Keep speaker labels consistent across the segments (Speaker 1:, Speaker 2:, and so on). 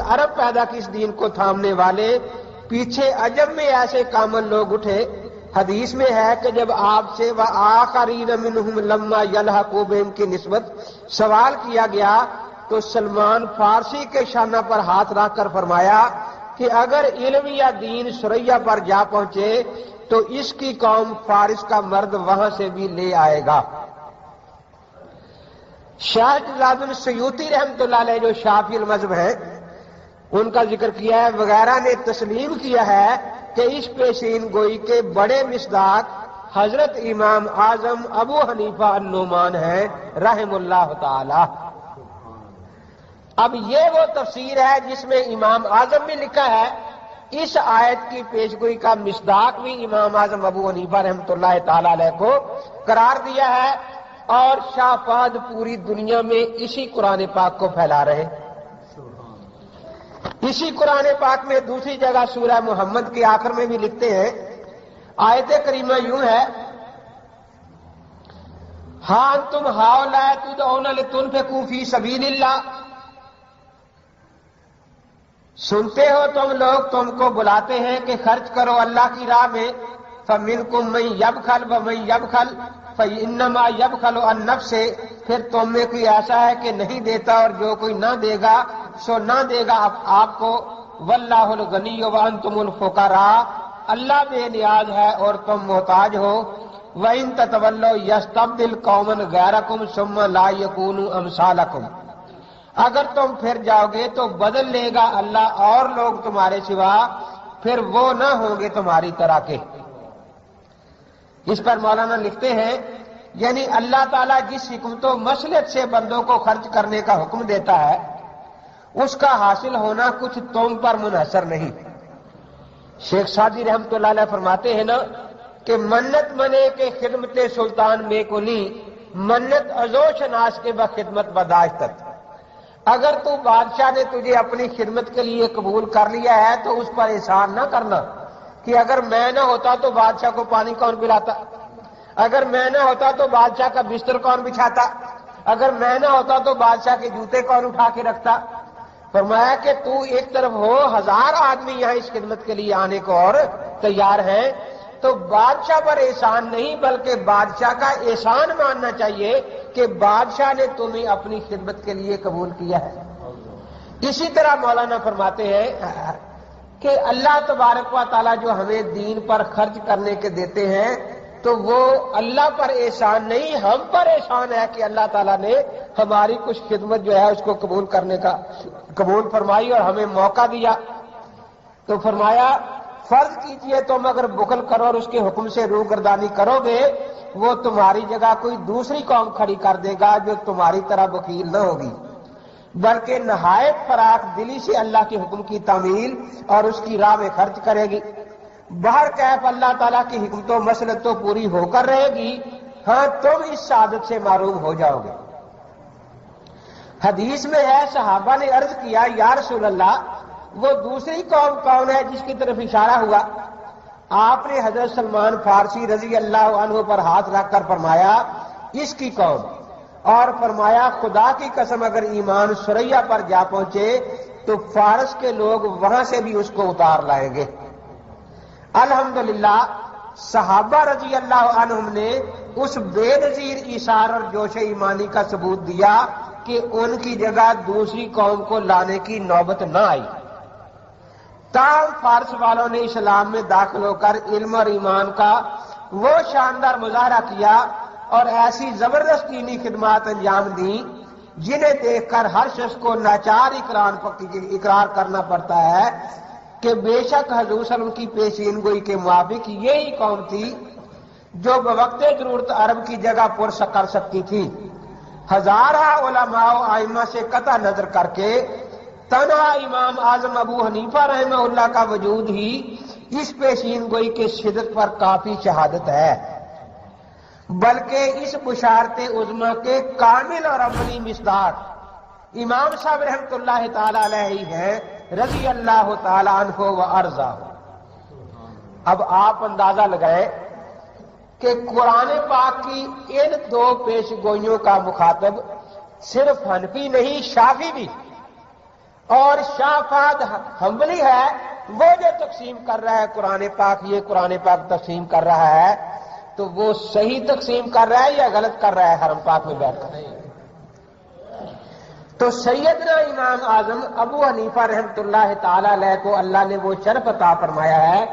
Speaker 1: عرب پیدا کی اس دین کو تھامنے والے پیچھے عجم میں ایسے کامل لوگ اٹھے. حدیث میں ہے کہ جب آپ سے وآخرین منہم لما یلحقوا بہم کی نسبت سوال کیا گیا تو سلمان فارسی کے شانہ پر ہاتھ رکھ کر فرمایا کہ اگر علم یا دین سریا پر جا پہنچے تو اس کی قوم فارس کا مرد وہاں سے بھی لے آئے گا. شاہ جلال الدین سیوطی رحمۃ اللہ علیہ جو شافعی المذہب ہیں ان کا ذکر کیا ہے وغیرہ نے تسلیم کیا ہے کہ اس پیشین گوئی کے بڑے مصداق حضرت امام اعظم ابو حنیفہ النعمان ہیں رحم اللہ تعالی. اب یہ وہ تفسیر ہے جس میں امام اعظم نے لکھا ہے اس آیت کی پیشگوئی کا مصداق بھی امام اعظم ابو حنیفہ رحمۃ اللہ تعالی علیہ کو قرار دیا ہے اور شاہ فہد پوری دنیا میں اسی قرآن پاک کو پھیلا رہے. اسی قرآن پاک میں دوسری جگہ سورہ محمد کے آخر میں بھی لکھتے ہیں. آیت کریمہ یوں ہے ہاں تم ہؤلاء تدعون لتنفقوا فی سبیل اللہ. سنتے ہو تم لوگ تم کو بلاتے ہیں کہ خرچ کرو اللہ کی راہ میں. فمنکم من یبخل ومن یبخل فانما یبخل عن نفسہ. پھر تم میں کوئی ایسا ہے کہ نہیں دیتا اور جو کوئی نہ دے گا سو نہ دے گا آپ کو. واللہ الغنی وانتم الفقراء. اللہ بے نیاز ہے اور تم محتاج ہو. وَإِن تَتَوَلَّوْا يَسْتَبْدِلْ قَوْمًا غَيْرَكُمْ ثُمَّ لَا يَكُونُوا أَمْثَالَكُمْ. اگر تم پھر جاؤ گے تو بدل لے گا اللہ اور لوگ تمہارے سوا پھر وہ نہ ہوں گے تمہاری طرح کے. اس پر مولانا لکھتے ہیں یعنی اللہ تعالیٰ جس حکمت و مصلحت سے بندوں کو خرچ کرنے کا حکم دیتا ہے اس کا حاصل ہونا کچھ تم پر منحصر نہیں. شیخ سعدی رحمۃ اللہ علیہ فرماتے ہیں نا کہ منت منے کے خدمت سلطان میں کلی منت ازو شناس کے بخدمت بداشتت. اگر تو بادشاہ نے تجھے اپنی خدمت کے لیے قبول کر لیا ہے تو اس پر احسان نہ کرنا کہ اگر میں نہ ہوتا تو بادشاہ کو پانی کون پلاتا, اگر میں نہ ہوتا تو بادشاہ کا بستر کون بچھاتا, اگر میں نہ ہوتا تو بادشاہ کے جوتے کون اٹھا کے رکھتا. فرمایا کہ تو ایک طرف ہو 1000 آدمی یہاں اس خدمت کے لیے آنے کو اور تیار ہیں تو بادشاہ پر احسان نہیں بلکہ بادشاہ کا احسان ماننا چاہیے کہ بادشاہ نے تمہیں اپنی خدمت کے لیے قبول کیا ہے. اسی طرح مولانا فرماتے ہیں کہ اللہ تبارک و تعالیٰ جو ہمیں دین پر خرچ کرنے کے دیتے ہیں تو وہ اللہ پر احسان نہیں ہم پر احسان ہے کہ اللہ تعالیٰ نے ہماری کچھ خدمت جو ہے اس کو قبول کرنے کا قبول فرمائی اور ہمیں موقع دیا. تو فرمایا فرض کیجئے تم اگر بخل کرو اور اس کے حکم سے روگردانی کرو گے وہ تمہاری جگہ کوئی دوسری قوم کھڑی کر دے گا جو تمہاری طرح وکیل نہ ہوگی بلکہ نہایت فراخ دلی سے اللہ کے حکم کی تعمیل اور اس کی راہ میں خرچ کرے گی. بہر کیف اللہ تعالیٰ کی حکمت و مصلحت تو پوری ہو کر رہے گی. ہاں تم اس سعادت سے معروم ہو جاؤ گے. حدیث میں ہے صحابہ نے عرض کیا یا رسول اللہ وہ دوسری قوم کون ہے جس کی طرف اشارہ ہوا؟ آپ نے حضرت سلمان فارسی رضی اللہ عنہ پر ہاتھ رکھ کر فرمایا اس کی قوم, اور فرمایا خدا کی قسم اگر ایمان سریا پر جا پہنچے تو فارس کے لوگ وہاں سے بھی اس کو اتار لائیں گے. الحمدللہ صحابہ رضی اللہ عنہم نے اس بے نظیر ایثار اور جوش ایمانی کا ثبوت دیا کہ ان کی جگہ دوسری قوم کو لانے کی نوبت نہ آئی. تاہم فارس والوں نے اسلام میں داخل ہو کر علم اور ایمان کا وہ شاندار مظاہرہ کیا اور ایسی زبردست دینی خدمات انجام دیں جنہیں دیکھ کر ہر شخص کو ناچار اقرار کرنا پڑتا ہے کہ بے شک حضور صلی اللہ علیہ وسلم کی پیشین گوئی کے موافق یہی قوم تھی جو بوقت ضرورت عرب کی جگہ پر کر سکتی تھی. ہزارہ علماء و ائمہ سے قطع نظر کر کے تنہا امام اعظم ابو حنیفہ رحمہ اللہ کا وجود ہی اس پیشین گوئی کے صدق پر کافی شہادت ہے بلکہ اس بشارت عظمیٰ کے کامل اور عملی مصداق امام صاحب رحمۃ اللہ تعالی علیہ ہیں رضی اللہ تعالی عنہ و ارضہ. اب آپ اندازہ لگائیں کہ قرآن پاک کی ان دو پیش گوئیوں کا مخاطب صرف حنفی نہیں شافعی بھی. اور شاہ فہد حنبلی ہے وہ جو تقسیم کر رہا ہے قرآن پاک، یہ قرآن پاک تقسیم کر رہا ہے تو وہ صحیح تقسیم کر رہا ہے یا غلط کر رہا ہے حرم پاک میں بیٹھ کر؟ تو سیدنا امام اعظم ابو حنیفہ رحمۃ اللہ تعالی علیہ کو اللہ نے وہ شرف عطا فرمایا ہے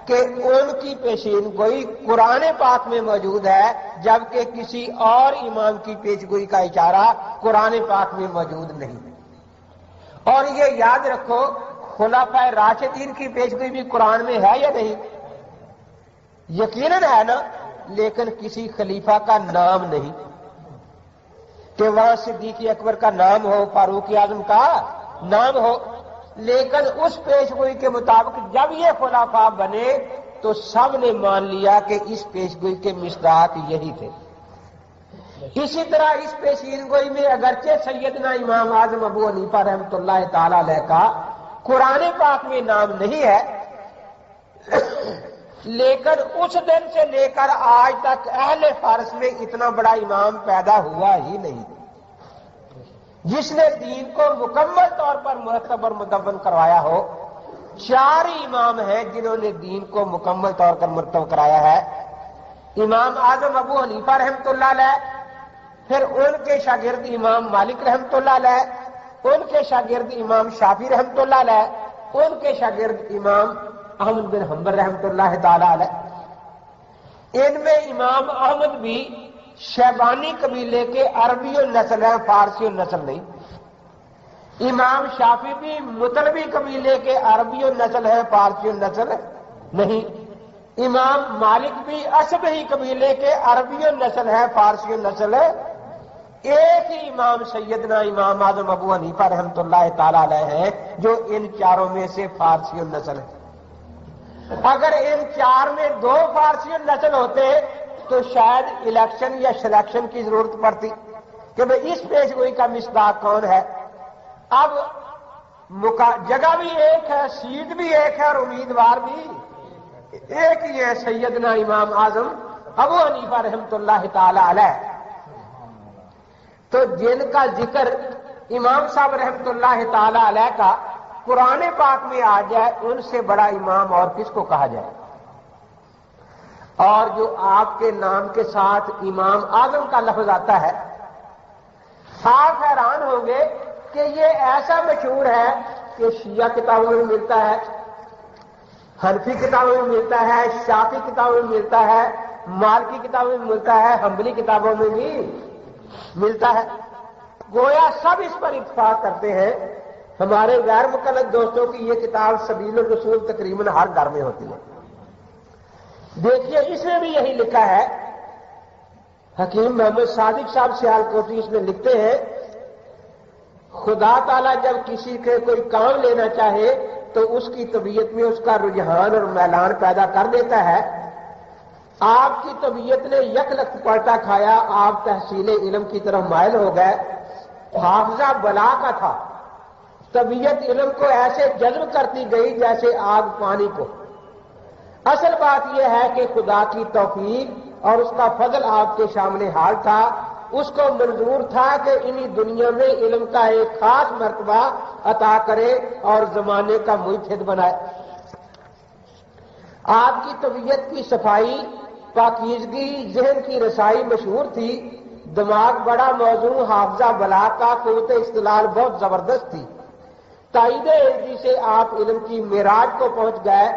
Speaker 1: کہ ان کی پیشین گوئی قرآن پاک میں موجود ہے، جبکہ کسی اور امام کی پیش گوئی کا اشارہ قرآن پاک میں موجود نہیں۔ اور یہ یاد رکھو خلفائے راشدین کی پیش گوئی بھی قرآن میں ہے یا نہیں؟ یقیناً ہے نا، لیکن کسی خلیفہ کا نام نہیں کہ وہاں صدیق اکبر کا نام ہو، فاروق اعظم کا نام ہو، لیکن اس پیش گوئی کے مطابق جب یہ خلفاء بنے تو سب نے مان لیا کہ اس پیش گوئی کے مصداق یہی تھے۔ اسی طرح اس پیشین گوئی میں اگرچہ سیدنا امام اعظم ابو حنیفہ رحمۃ اللہ تعالی علیہ کا قرآن پاک میں نام نہیں ہے، لیکن اس دن سے لے کر آج تک اہل فارس میں اتنا بڑا امام پیدا ہوا ہی نہیں جس نے دین کو مکمل طور پر مرتب اور مدون کروایا ہو۔ 4 ہی امام ہیں جنہوں نے دین کو مکمل طور پر مرتب کرایا ہے، امام اعظم ابو حنیفہ رحمۃ اللہ علیہ، پھر ان کے شاگرد امام مالک رحمۃ اللہ علیہ، ان کے شاگرد امام شافعی رحمۃ اللہ علیہ، ان کے شاگرد امام احمد بن حنبل رحمۃ اللہ تعالی علیہ۔ ان میں امام احمد بھی شیبانی قبیلے کے عربی النسل ہیں، فارسی النسل نہیں۔ امام شافعی بھی مطلبی قبیلے کے عربی النسل ہیں، فارسی النسل نہیں۔ امام مالک بھی اصبہی قبیلے کے عربی النسل ہے، فارسی النسل ہے۔ ایک ہی امام سیدنا امام اعظم ابو حنیفہ رحمۃ اللہ تعالی علیہ ہیں جو ان 4 میں سے فارسی النسل ہے۔ اگر ان 4 میں 2 فارسی النسل ہوتے تو شاید الیکشن یا سلیکشن کی ضرورت پڑتی کہ بھئی اس پیش گوئی کا مصداق کون ہے۔ اب جگہ بھی ایک ہے، سیٹ بھی ایک ہے، اور امیدوار بھی ایک ہی ہے، سیدنا امام اعظم ابو حنیفہ رحمۃ اللہ تعالی علیہ۔ تو جن کا ذکر امام صاحب رحمۃ اللہ تعالی علیہ کا قرآن پاک میں آ جائے، ان سے بڑا امام اور کس کو کہا جائے؟ اور جو آپ کے نام کے ساتھ امام اعظم کا لفظ آتا ہے، آپ حیران ہوں گے کہ یہ ایسا مشہور ہے کہ شیعہ کتابوں میں ملتا ہے، حنفی کتابوں میں ملتا ہے، شافعی کتابوں میں ملتا ہے، مالکی کتابوں میں ملتا ہے، حنبلی کتابوں میں بھی ملتا ہے۔ گویا سب اس پر اتفاق کرتے ہیں۔ ہمارے غیر مقلد دوستوں کی یہ کتاب سبیل الرسول تقریباً ہر گھر میں ہوتی ہے۔ دیکھیے اس میں بھی یہی لکھا ہے، حکیم محمد صادق صاحب سیالکوٹی اس میں لکھتے ہیں، خدا تعالیٰ جب کسی کے کوئی کام لینا چاہے تو اس کی طبیعت میں اس کا رجحان اور میلان پیدا کر دیتا ہے۔ آپ کی طبیعت نے یک لخت پلٹا کھایا، آپ تحصیل علم کی طرف مائل ہو گئے، حافظہ بلا کا تھا، طبیعت علم کو ایسے جذب کرتی گئی جیسے آگ پانی کو۔ اصل بات یہ ہے کہ خدا کی توفیق اور اس کا فضل آپ کے سامنے حال تھا، اس کو منظور تھا کہ انہی دنیا میں علم کا ایک خاص مرتبہ عطا کرے اور زمانے کا محتد بنائے۔ آپ کی طبیعت کی صفائی، پاکیزگی، ذہن کی رسائی مشہور تھی، دماغ بڑا موزوں، حافظہ بلا کا قوت استدلال بہت زبردست تھی۔ تائید علمی سے آپ علم کی معراج کو پہنچ گئے۔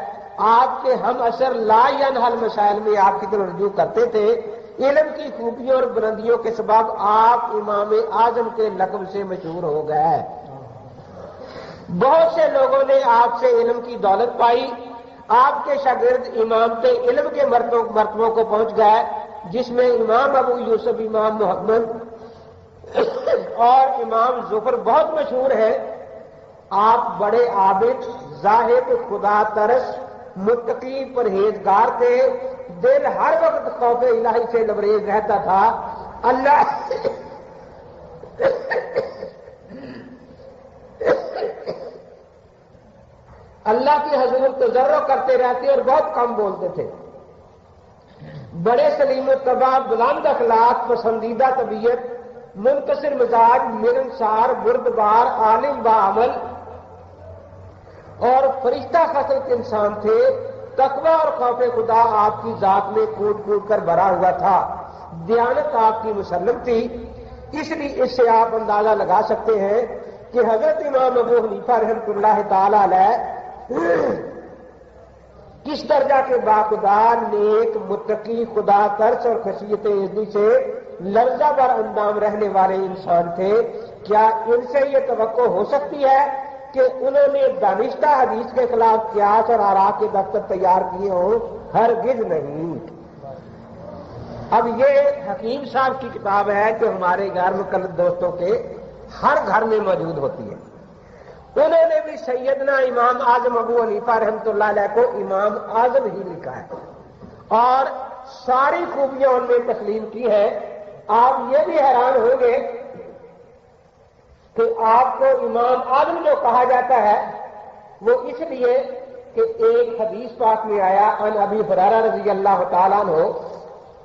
Speaker 1: آپ کے ہم اثر لا ینحل مسائل میں آپ کی طرف رجوع کرتے تھے۔ علم کی خوبیوں اور بلندیوں کے سبب آپ امام اعظم کے لقب سے مشہور ہو گئے۔ بہت سے لوگوں نے آپ سے علم کی دولت پائی، آپ کے شاگرد امامت علم کے مرتبوں کو پہنچ گئے، جس میں امام ابو یوسف، امام محمد اور امام ظفر بہت مشہور ہیں۔ آپ بڑے عابد، زاہد، خدا ترس، متقی، پرہیزگار تھے، دل ہر وقت خوف الہی سے لبریز رہتا تھا۔ اللہ کی حضور تضرع کرتے رہتے اور بہت کم بولتے تھے۔ بڑے سلیم الطبع، بلند اخلاق، پسندیدہ طبیعت، منتصر مزاج، ملنسار، بردبار، عالم با عمل، اور فرشتہ خصلت انسان تھے، تقوی اور خوف خدا آپ کی ذات میں کود کود کر بھرا ہوا تھا، دیانت آپ کی مسلم تھی۔ اس لیے اس سے آپ اندازہ لگا سکتے ہیں کہ حضرت امام ابو حنیفہ رحمۃ اللہ تعالی علیہ کس درجہ کے باخدا، نیک، متقی، خدا ترس اور خشیت عزی سے لرزہ بر اندام رہنے والے انسان تھے۔ کیا ان سے یہ توقع ہو سکتی ہے کہ انہوں نے دانستہ حدیث کے خلاف قیاس اور آراء کے دفتر تیار کیے ہوں؟ ہرگز نہیں۔ اب یہ حکیم صاحب کی کتاب ہے جو ہمارے غیر مقلد دوستوں کے ہر گھر میں موجود ہوتی ہے۔ انہوں نے بھی سیدنا امام اعظم ابو حنیفہ رحمۃ اللہ علیہ کو امام اعظم ہی لکھا ہے اور ساری خوبیاں ان میں تسلیم کی ہے۔ آپ یہ بھی حیران ہوں گے کہ آپ کو امام اعظم جو کہا جاتا ہے وہ اس لیے کہ ایک حدیث پاک میں آیا ان ابی ہریرہ رضی اللہ تعالیٰ عنہ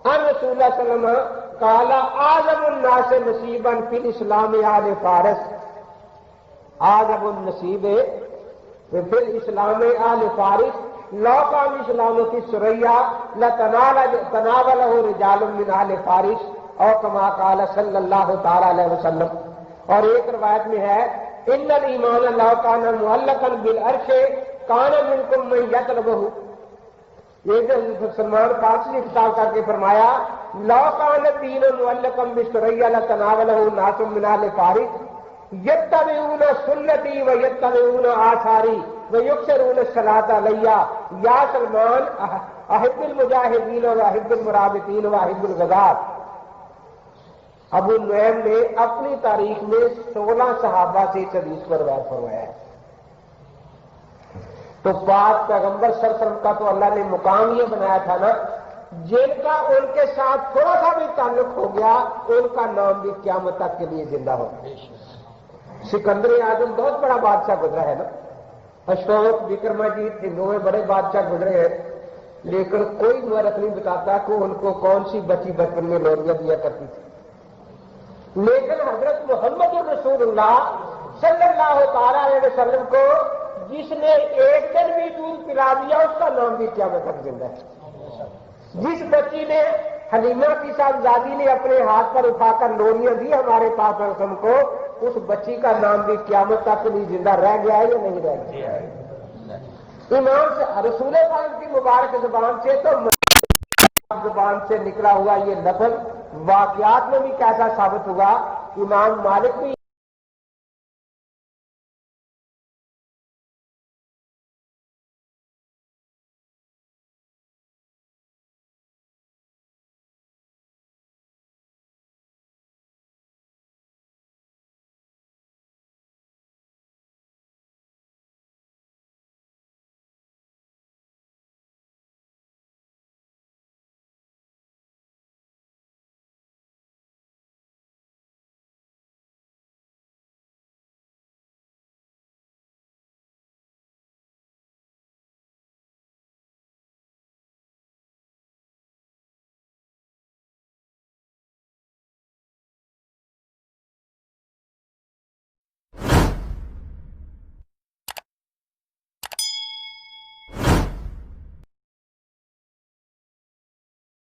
Speaker 1: ان رسول اللہ صلی اللہ علیہ وسلم قال اعظم الناس نصیبا فی الاسلام آل فارس، اعظم النصیب فی الاسلام آل فارس لو کان اسلام کی سریا لتناولہ رجال من آل فارس او کما قال صلی اللہ تعالی علیہ وسلم۔ اور ایک روایت میں ہے ان الایمان لو کان معلقا بالعرش کان منکم من یطلبہ، یہ جو سلمان فارسی نے خطاب کر کے فرمایا لو کان الدین معلقا بالسریا لتناولہ ناس من آل فارس یتبعون سنتی و یتبعون آثاری و یکثرون الصلاۃ علیہ یا سلمان احب المجاہدین و احب المرابطین و احب الغزات۔ ابو نعیم نے اپنی تاریخ میں 16 صحابہ سے اس حدیث کو روایت فرمایا ہے۔ تو پاک پیغمبر صلی اللہ علیہ وسلم کا تو اللہ نے مقام یہ بنایا تھا نا، جن کا ان کے ساتھ تھوڑا سا بھی تعلق ہو گیا ان کا نام بھی قیامت تک کے لیے زندہ ہو گیا۔ سکندر اعظم بہت بڑا بادشاہ گزرا ہے نا، اشوک، وکرماجیت، ہندوؤں میں بڑے بادشاہ گزرے ہیں، لیکن کوئی مورخ نہیں بتاتا کہ ان کو کون سی بچی بچپن میں لوریاں دیا کرتی تھی۔ لیکن حضرت محمد رسول اللہ صلی اللہ تعالی علیہ وسلم کو جس نے ایک دن بھی دودھ پلا دیا اس کا نام بھی قیامت تک زندہ ہے۔ جس بچی نے حلیمہ کی صاحبزادی نے اپنے ہاتھ پر اٹھا کر لوریاں دی ہمارے پاک رسول کو، اس بچی کا نام بھی قیامت تک نہیں زندہ رہ گیا ہے یا نہیں رہ گیا؟ امام سے رسول پاک کی مبارک زبان سے تو زبان سے نکلا ہوا یہ لفظ واقعات میں بھی کیسا ثابت ہوا؟ امام مالک بھی